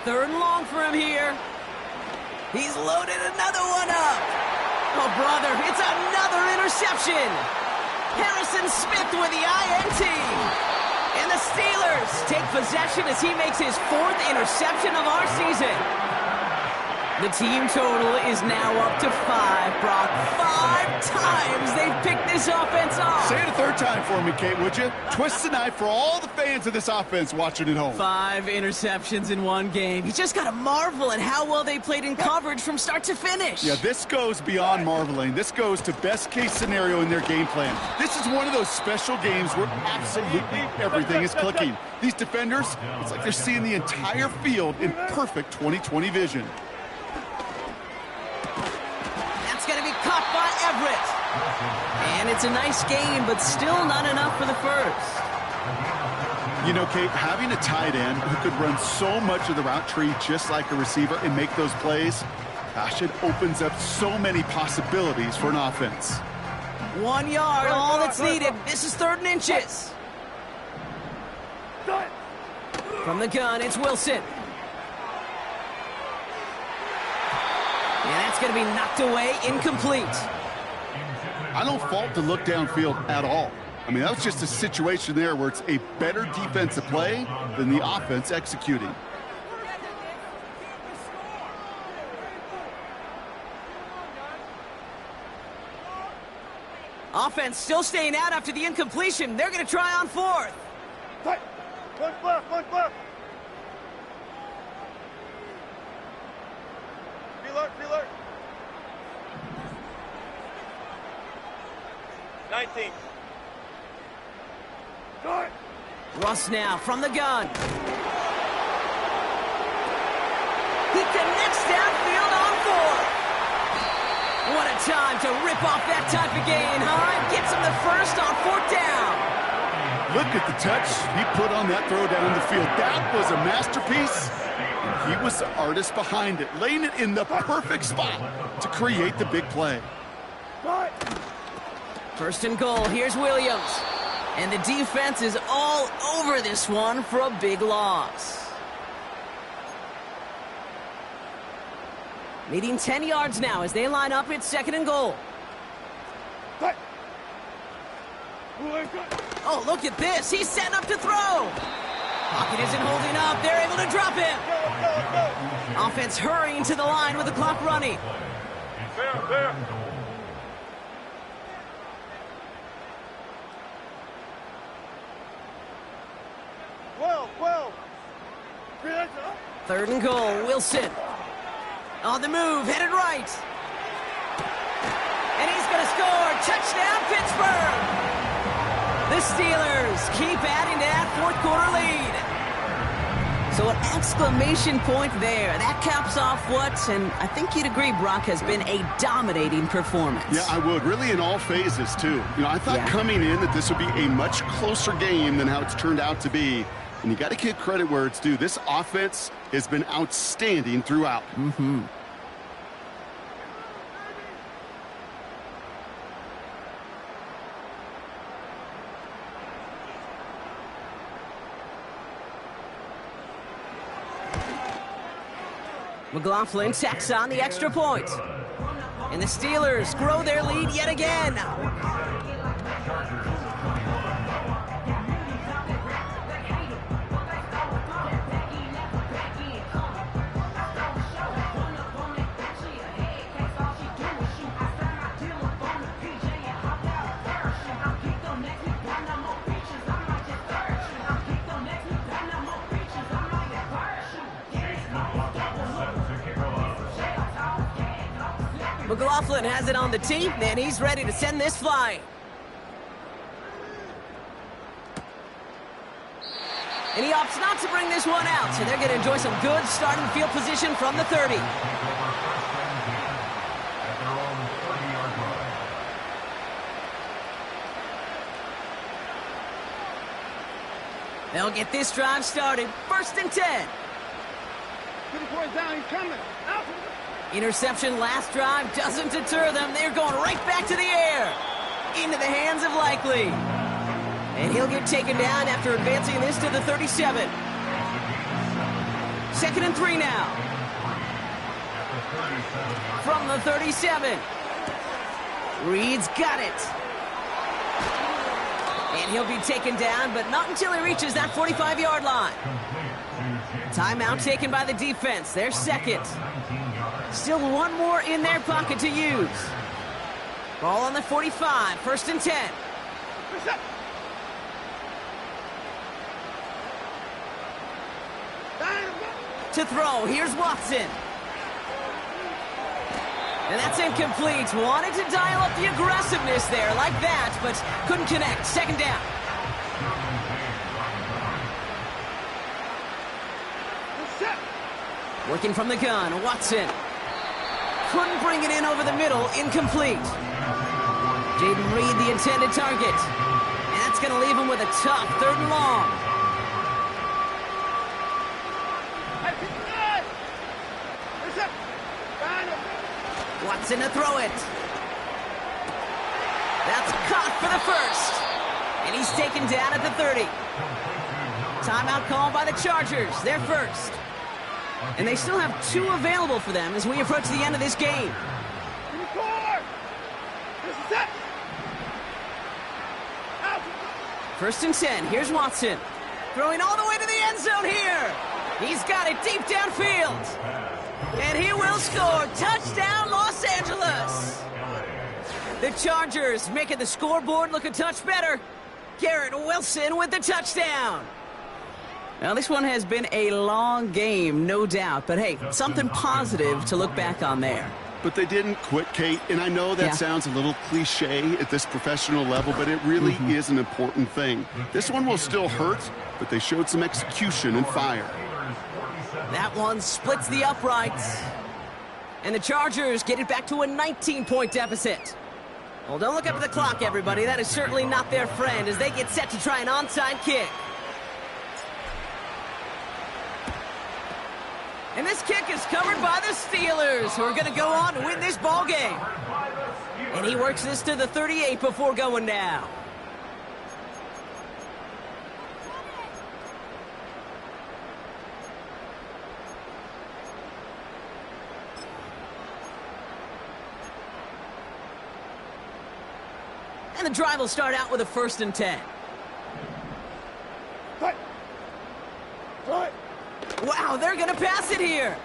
Third and long for him here. He's loaded another one up. Oh, brother, it's another interception. Harrison Smith with the INT. And the Steelers take possession as he makes his 4th interception of our season. The team total is now up to 5, Brock. 5 times they've picked this offense off. Say it a 3rd time for me, Kate, would you? Twist the knife for all the fans of this offense watching at home. 5 interceptions in one game. You just got to marvel at how well they played in coverage from start to finish. Yeah, this goes beyond marveling. This goes to best-case scenario in their game plan. This is one of those special games where absolutely everything is clicking. These defenders, it's like they're seeing the entire field in perfect 20/20 vision. Going to be caught by Everett. And it's a nice game, but still not enough for the first. You know, Kate, having a tight end who could run so much of the route tree just like a receiver and make those plays, gosh, it opens up so many possibilities for an offense. 1 yard, all that's needed. This is 3rd and inches. From the gun, it's Wilson. And that's going to be knocked away, incomplete. I don't fault the look downfield at all. I mean, that was just a situation there where it's a better defensive play than the offense executing. Offense still staying out after the incompletion. They're going to try on fourth. Tight. One foot. Be alert. 19. Start. Russ now from the gun. He connects downfield on fourth. What a time to rip off that type of gain, huh? Gets him the first on fourth down. Look at the touch he put on that throw down the field. That was a masterpiece. He was the artist behind it, laying it in the perfect spot to create the big play. First and goal, here's Williams. And the defense is all over this one for a big loss. Needing 10 yards now as they line up at second and goal. Oh, look at this. He's setting up to throw. Pocket isn't holding up. They're able to drop him. Offense hurrying to the line with the clock running. Fair. Well. Third and goal, Wilson. On the move, headed right. And he's going to score. Touchdown, Pittsburgh. The Steelers keep adding to that fourth quarter lead. So an exclamation point there. That caps off what, and I think you'd agree, Brock, has been a dominating performance. Yeah, I would. Really in all phases, too. I thought coming in that this would be a much closer game than how it's turned out to be. And you got to give credit where it's due. This offense has been outstanding throughout. McLaughlin tacks on the extra point. And the Steelers grow their lead yet again. McLaughlin has it on the tee, and he's ready to send this flying. And he opts not to bring this one out, so they're going to enjoy some good starting field position from the 30. They'll get this drive started. First and 10. 50 points down, he's coming. Out. Interception last drive doesn't deter them. They're going right back to the air. Into the hands of Likely. And he'll get taken down after advancing this to the 37. Second and 3 now. From the 37. Reed's got it. And he'll be taken down, but not until he reaches that 45-yard line. Timeout taken by the defense. Their second. Still one more in their pocket to use. Ball on the 45. First and 10. To throw. Here's Watson. And that's incomplete. Wanted to dial up the aggressiveness there like that, but couldn't connect. Second down. Working from the gun, Watson. Couldn't bring it in over the middle. Incomplete. Jaden Reed, the intended target. And that's going to leave him with a tough third and long. Watson to throw it. That's caught for the first. And he's taken down at the 30. Timeout called by the Chargers. They're first. And they still have 2 available for them as we approach the end of this game. First and 10. Here's Watson. Throwing all the way to the end zone here. He's got it deep downfield. And he will score. Touchdown, Los Angeles. The Chargers making the scoreboard look a touch better. Garrett Wilson with the touchdown. Now, this one has been a long game, no doubt. But, hey, something positive to look back on there. But they didn't quit, Kate. And I know that sounds a little cliche at this professional level, but it really is an important thing. This one will still hurt, but they showed some execution and fire. That one splits the uprights. And the Chargers get it back to a 19-point deficit. Well, don't look up at the clock, everybody. That is certainly not their friend as they get set to try an onside kick. And this kick is covered by the Steelers, who are going to go on to win this ball game. And he works this to the 38 before going down. And the drive will start out with a 1st and 10. Cut. Right. Wow, they're going to pass it here.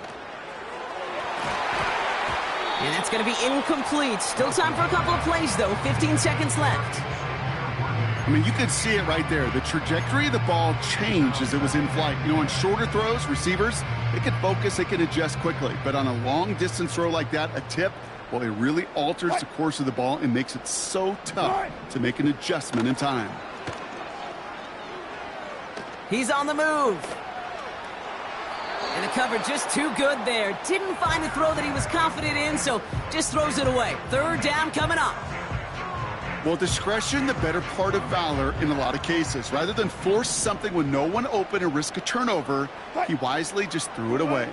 And that's going to be incomplete. Still time for a couple of plays, though. 15 seconds left. I mean, you could see it right there. The trajectory of the ball changed as it was in flight. You know, on shorter throws, receivers, they can focus, they can adjust quickly. But on a long-distance throw like that, a tip, well, it really alters the course of the ball and makes it so tough to make an adjustment in time. He's on the move. And the cover just too good there. Didn't find a throw that he was confident in, so just throws it away. 3rd down coming up. Well, discretion, the better part of valor in a lot of cases. Rather than force something with no one open and risk a turnover, he wisely just threw it away.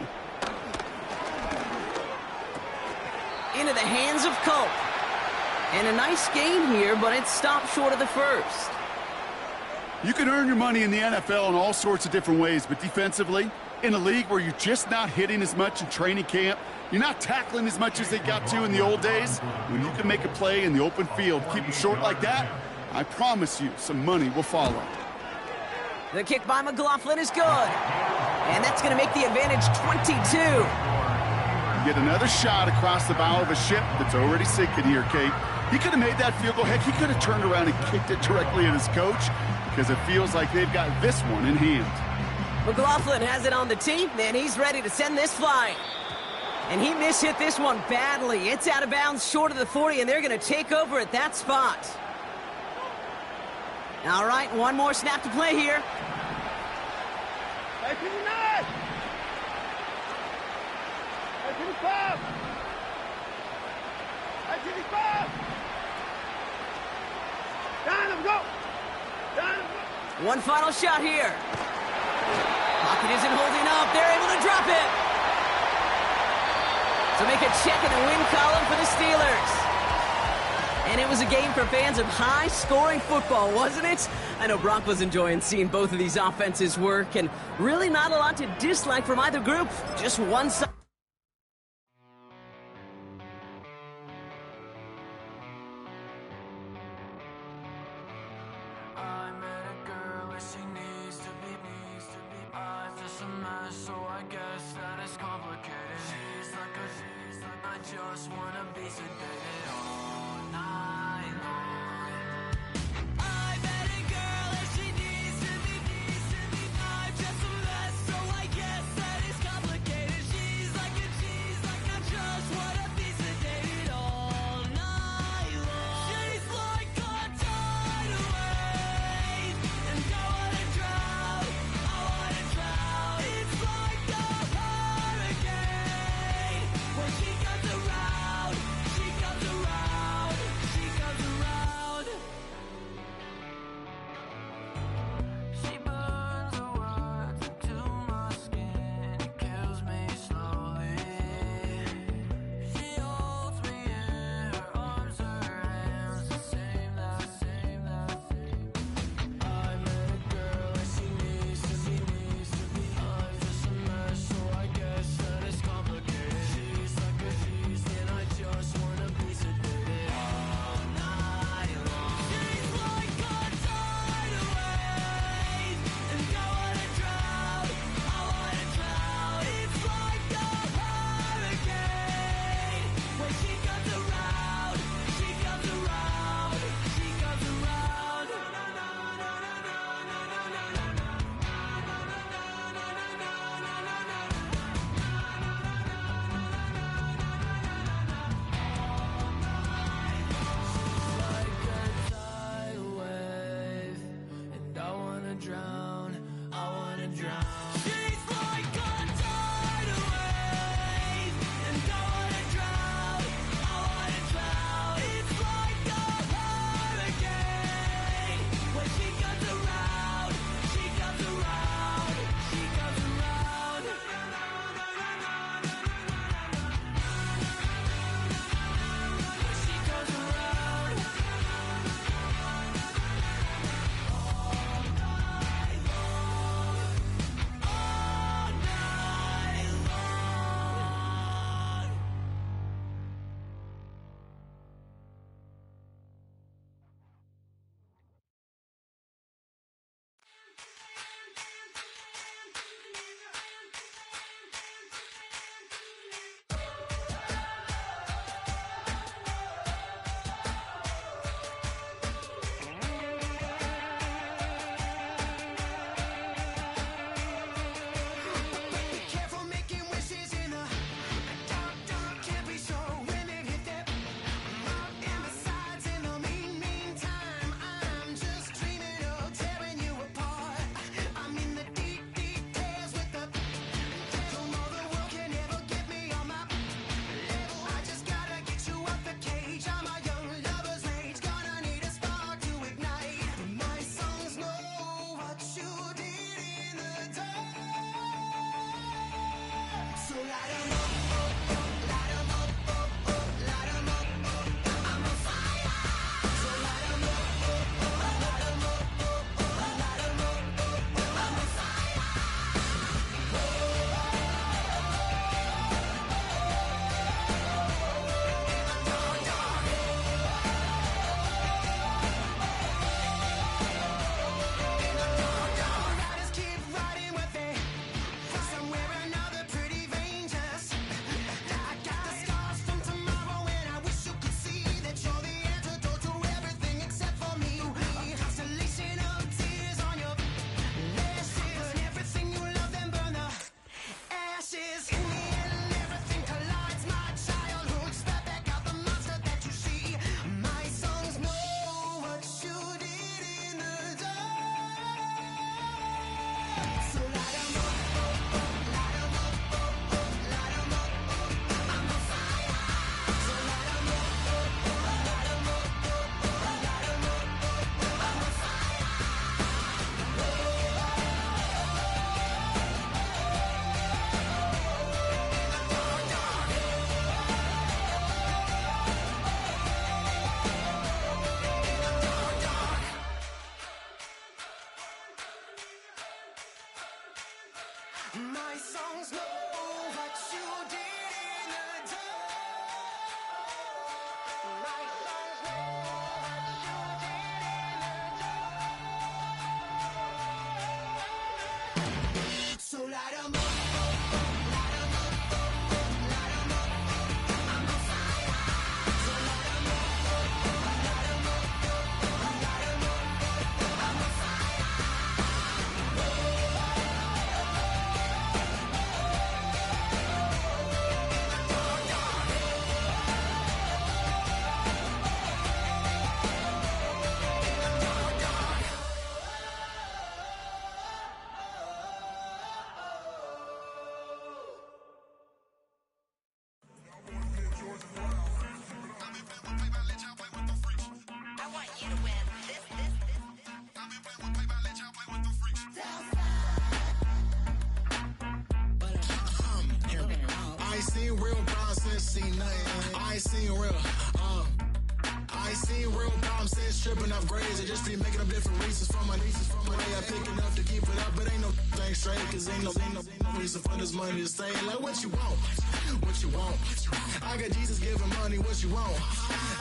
Into the hands of Culp. And a nice game here, but it stopped short of the 1st. You can earn your money in the NFL in all sorts of different ways, but defensively, in a league where you're just not hitting as much in training camp, you're not tackling as much as they got to in the old days, when you can make a play in the open field, keep them short like that, I promise you some money will follow. The kick by McLaughlin is good. And that's going to make the advantage 22. Get another shot across the bow of a ship that's already sinking here, Kate. He could have made that field goal. Heck, he could have turned around and kicked it directly at his coach because it feels like they've got this one in hand. McLaughlin has it on the tee, and he's ready to send this flying. And he mishit this one badly. It's out of bounds short of the 40, and they're going to take over at that spot. All right, one more snap to play here. 19. 19. 19. Down him, go! Down him, go! One final shot here. Pocket isn't holding up. They're able to drop it. So make a check in the win column for the Steelers. And it was a game for fans of high-scoring football, wasn't it? I know Brock was enjoying seeing both of these offenses work, and really not a lot to dislike from either group. Just one side. Just wanna be sedated all night long. I met a girl and she needs to be. I'm just a mess, so I guess that is complicated. She's like I just wanna be sedated all night long. She's like a tidal wave, and I wanna drown. It's like a hurricane when she comes around. songs know what you did in the dark. My songs know what you did in the dark. So light 'em up. I ain't seen real problems since seen nothing. I ain't seen real problems since tripping off grades. I just be making up different reasons for my nieces. From my way I pick enough to keep it up, but ain't no thing straight. Cause ain't no reason for this money to stay. Like what you want? What you want? I got Jesus giving money, what you want?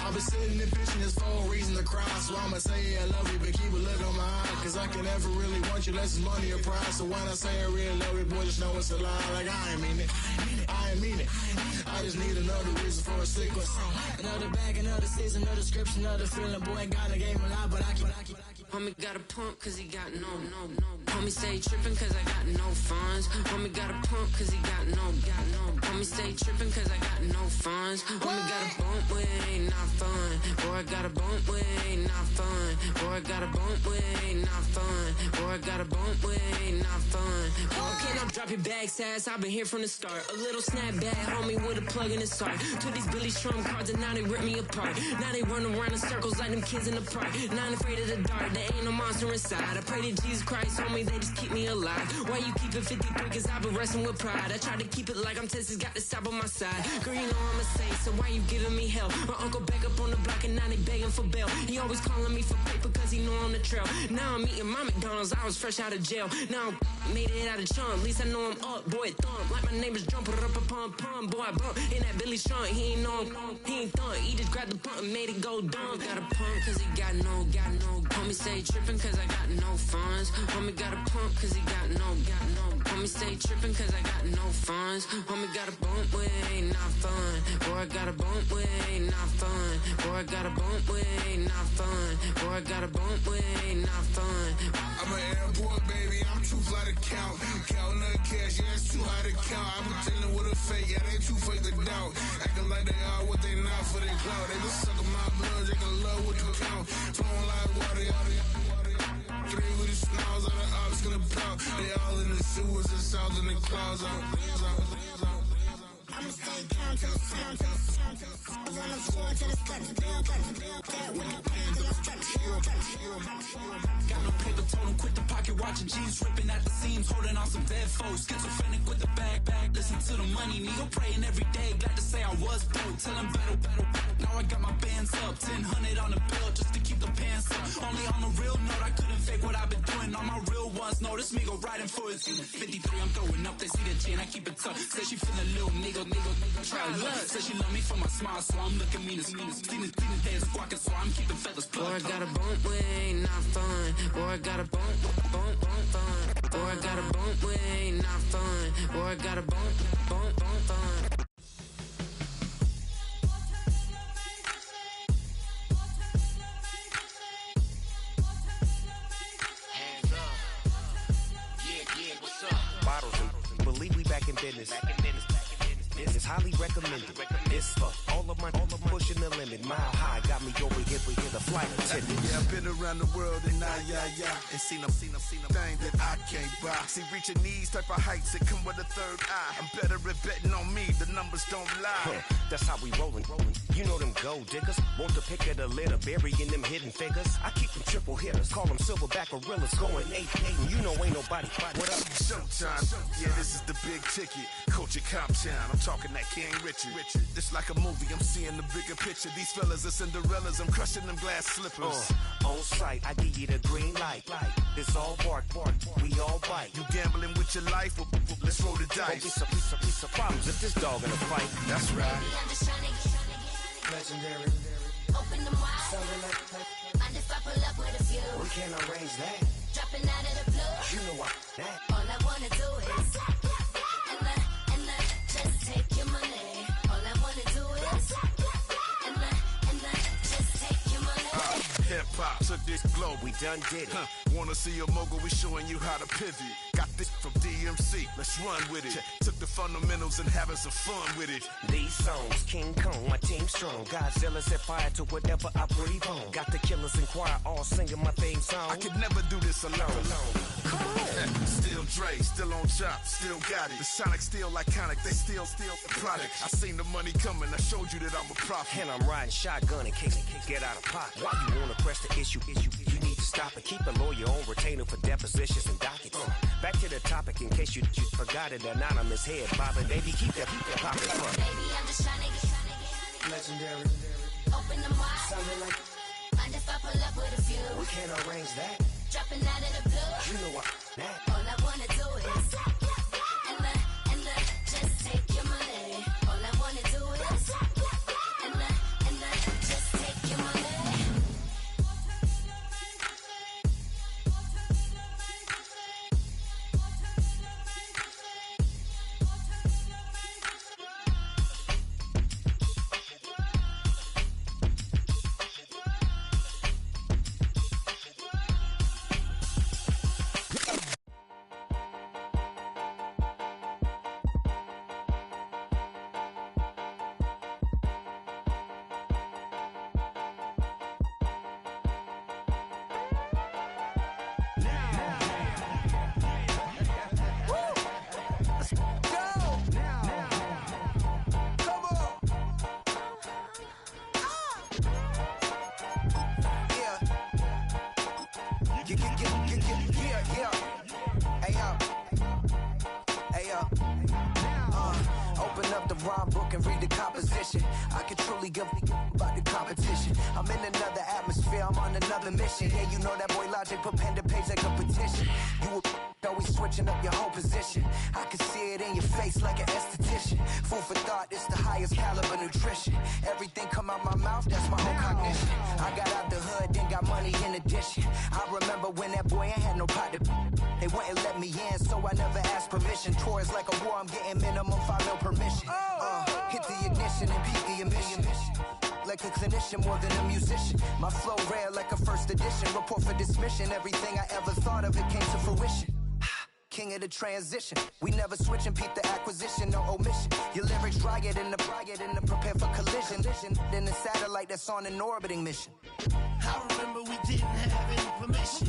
I've been sitting and pitching this for a reason to cry. So I'ma say I love you, but keep a look on my eye. Cause I can never really want you unless it's money or pride. So when I say I really love you, boy, just know it's a lie. Like I ain't mean it. I ain't mean it. I just need another reason for a sequence. Another bag, another season, another description, another feeling. Boy, God, I gave him a lot, but I keep. Homie got a pump cause he got no. Homie stay trippin' cause I got no funds. Homie got a pump cause he got no. Homie stay trippin' cause I got no funds. Homie got a bump with it ain't not fun. Boy, I got a bump with it ain't not fun. Boy, I got a bump with it ain't not fun. Boy, I got a bump with it ain't not fun. Okay, now drop your bag, sass. I've been here from the start. A little snapback, homie, with a plug in his heart. Took these Billy Strum cards and now they rip me apart. Now they run around in circles like them kids in the park. Not afraid of the dark, there ain't no monster inside. I pray to Jesus Christ, homie, they just keep me alive. Why you keep it 53? Cause I've been wrestling with pride. I try to keep it like I'm Texas, got the stop on my side. Girl, you know I'm a saint, so why you giving me hell? My uncle back up on the block and now they begging for bail. He always calling me for paper cause he know I'm the trail. Now I'm eating my McDonald's, I was fresh out of jail. Now I made it out of chunk, at least I know I'm up. Boy, thump, like my neighbor's jump, pum. Boy, I bump in that Billy Strong, he ain't know him, he ain't thump. He just grabbed the pump and made it go dumb. Got a pump cause he got no. Homie stay trippin' cause I got no funds. Homie got a pump cause he got no. Homie stay trippin' cause I got no funds. Homie got a bump with it ain't not fun. Boy, I got a bump with it ain't not fun. Boy, I got a bump with it ain't not fun. Boy, I got a bump with it ain't not fun. I'm an airport baby, I'm too fly to count. Counting the cash, yeah, it's too high to count. I'm dealing with a fake, yeah, they too fake to doubt. Acting like they are what they not for their clout. They just sucking my blood, they can love what you count. Flowing like water, three with the snows, all the ops gonna pout. They all in the sewers, the south in the clouds. I'ma stay down to the sound, to the sound, to the sound. On the floor to the steps, build, that with the pen to the steps. Got no paper, told him quit the pocket, watching jeans ripping at the seams, holding on some dead foes. Schizophrenic with the bag, listen to the money, nigga praying every day. Glad to say I was broke, tell him battle. Now I got my bands up, 1000 on the bill just to keep the pants up. Only on a real note, I couldn't fake what I've been doing. All my real ones know this nigga riding for his 53, I'm throwing up, they see the chain, I keep it tough. Say she feeling little nigga, try look. Say she love me for my smile, so I'm looking mean as Seen the days walking, so I'm keeping feathers plugged. Boy, I got a bump with it ain't not fun. Boy, I got a bump fun. Boy, I got a bump with it ain't not fun. Boy, I got a bump fun. Hands up. Yeah, what's up? Bottles and believe we back in business. It's highly recommended. It's for all of my pushing the limit. Mile high got me over here the flight attendant. Yeah, I've been around the world and and seen them thing that I can't buy. See, reaching these type of heights that come with a third eye. I'm better at betting on me. The numbers don't lie. That's how we rollin'. You know them gold diggers. Want the pick of the litter, burying them hidden figures. I keep them triple hitters, call them silverback gorillas, going 8-8. You know ain't nobody. What up? Showtime. Yeah, this is the big ticket. Culture Cop Town. I'm talking that King Richard. It's like a movie. I'm seeing the bigger picture. These fellas are Cinderellas. I'm crushing them glass slippers. On sight, I give you the green light. It's all bark, we all bite. You gambling with your life? Well, let's roll the dice. Piece of problems if this dog in a fight. That's right. I'm just trying to get Legendary. open them wide. Something like Mind if I pull up with a few? we can't arrange that. Dropping out of the blue. You know what that. All I wanna do is and just take your money. All I wanna do is and just take your money. Hip hop took this globe. We done did it. Wanna see a mogul? We showing you how to pivot. Got this from DMC. Let's run with it. Took the fundamentals and having some fun with it. These songs, King Kong, my team strong. Godzilla set fire to whatever I breathe on. Got the killers in choir all singing my theme song. I could never do this alone. Still Dre, still on top, still got it. The Sonic still iconic, they still the product. I seen the money coming, I showed you that I'm a prophet. And I'm riding shotgun in case get out of pocket. Why you wanna press the issue? You need to stop it. Keep a lawyer on retainer for depositions and dockets. Back to the topic in case you forgot it. Anonymous head bobbing, baby, keep that popping. Baby, I'm just trying to get Legendary. open them wide. Something like Mind if I pull up with a few? we can't arrange that. Dropping out of the blue. You know what that. All I wanna do is and just take your money. All I wanna do is and just take your money. Open up the rhyme book and read the composition. I can truly give about the competition. I'm in another atmosphere, I'm on another mission. Yeah, you know that boy Logic put pen to page like a petition. You always switching up your whole position. I can see it in your face like an esthetician. Food for thought, it's the highest caliber nutrition. Everything come out my mouth, that's my whole cognition. I got out the hood, then got money in addition. I remember when that boy ain't had no pot to. They wouldn't let me in, so I never asked permission. Tours like a war, I'm getting minimum 5 mil permission. Hit the ignition and peak the emission. Like a clinician more than a musician. My flow rare like a first edition. Report for dismission. Everything I ever thought of, it came to fruition. King of the transition. We never switch and peep the acquisition, no omission. Your lyrics dry it in the prepare for collision. Then the satellite that's on an orbiting mission. I remember we didn't have any permission.